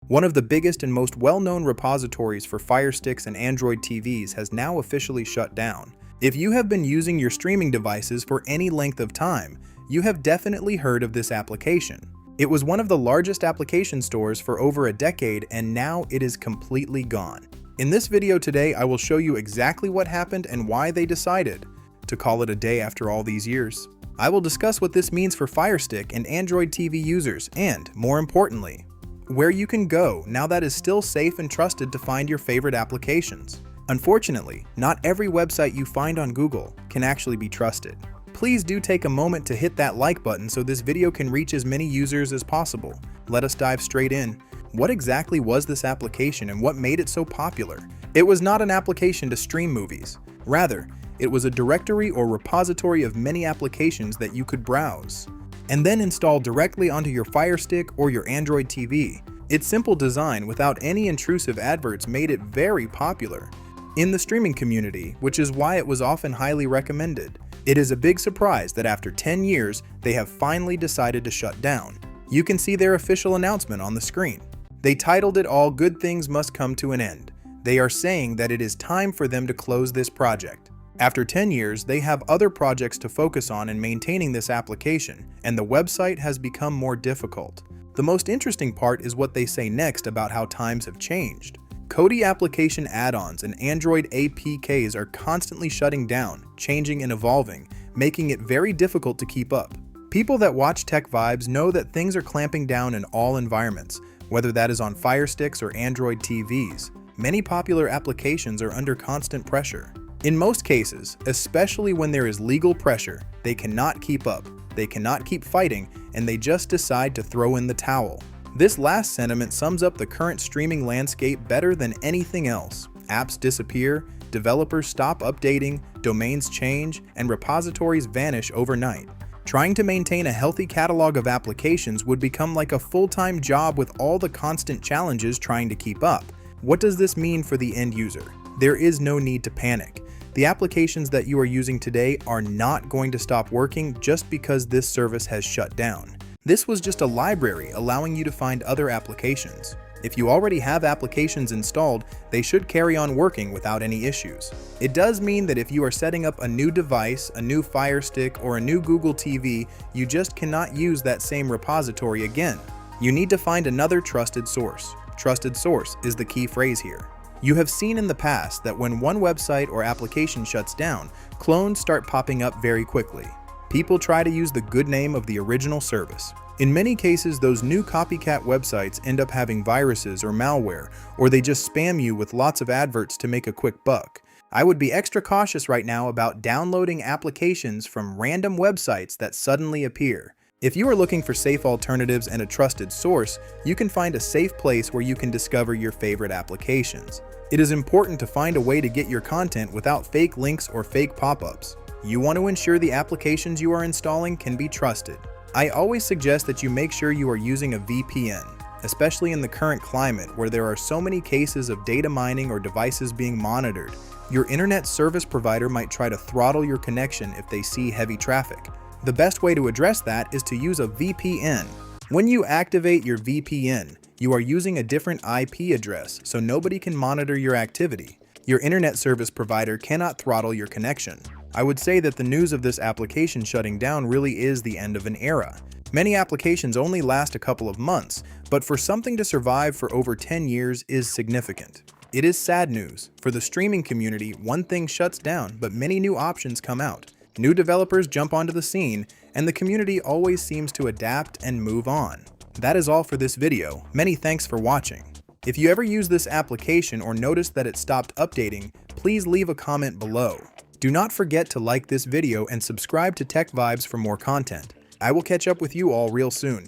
One of the biggest and most well-known repositories for Firesticks and Android TVs has now officially shut down. If you have been using your streaming devices for any length of time, you have definitely heard of this application. It was one of the largest application stores for over a decade, and now it is completely gone. In this video today, I will show you exactly what happened and why they decided to call it a day after all these years. I will discuss what this means for Firestick and Android TV users and, more importantly, where you can go now that is still safe and trusted to find your favorite applications. Unfortunately, not every website you find on Google can actually be trusted. Please do take a moment to hit that like button so this video can reach as many users as possible. Let us dive straight in. What exactly was this application and what made it so popular? It was not an application to stream movies. Rather, it was a directory or repository of many applications that you could browse and then install directly onto your Firestick or your Android TV. Its simple design without any intrusive adverts made it very popular in the streaming community, which is why it was often highly recommended. It is a big surprise that after 10 years, they have finally decided to shut down. You can see their official announcement on the screen. They titled it "All Good Things Must Come to an End." They are saying that it is time for them to close this project. After 10 years, they have other projects to focus on in maintaining this application, and the website has become more difficult. The most interesting part is what they say next about how times have changed. Kodi application add-ons and Android APKs are constantly shutting down, changing and evolving, making it very difficult to keep up. People that watch TechVibes know that things are clamping down in all environments, whether that is on Firesticks or Android TVs. Many popular applications are under constant pressure. In most cases, especially when there is legal pressure, they cannot keep up, they cannot keep fighting, and they just decide to throw in the towel. This last sentiment sums up the current streaming landscape better than anything else. Apps disappear, developers stop updating, domains change, and repositories vanish overnight. Trying to maintain a healthy catalog of applications would become like a full-time job with all the constant challenges trying to keep up. What does this mean for the end user? There is no need to panic. The applications that you are using today are not going to stop working just because this service has shut down. This was just a library allowing you to find other applications. If you already have applications installed, they should carry on working without any issues. It does mean that if you are setting up a new device, a new Firestick, or a new Google TV, you just cannot use that same repository again. You need to find another trusted source. Trusted source is the key phrase here. You have seen in the past that when one website or application shuts down, clones start popping up very quickly. People try to use the good name of the original service. In many cases, those new copycat websites end up having viruses or malware, or they just spam you with lots of adverts to make a quick buck. I would be extra cautious right now about downloading applications from random websites that suddenly appear. If you are looking for safe alternatives and a trusted source, you can find a safe place where you can discover your favorite applications. It is important to find a way to get your content without fake links or fake pop-ups. You want to ensure the applications you are installing can be trusted. I always suggest that you make sure you are using a VPN, especially in the current climate where there are so many cases of data mining or devices being monitored. Your internet service provider might try to throttle your connection if they see heavy traffic. The best way to address that is to use a VPN. When you activate your VPN, you are using a different IP address, so nobody can monitor your activity. Your internet service provider cannot throttle your connection. I would say that the news of this application shutting down really is the end of an era. Many applications only last a couple of months, but for something to survive for over 10 years is significant. It is sad news. For the streaming community, one thing shuts down, but many new options come out. New developers jump onto the scene, and the community always seems to adapt and move on. That is all for this video. Many thanks for watching. If you ever use this application or notice that it stopped updating, please leave a comment below. Do not forget to like this video and subscribe to TechVibes for more content. I will catch up with you all real soon.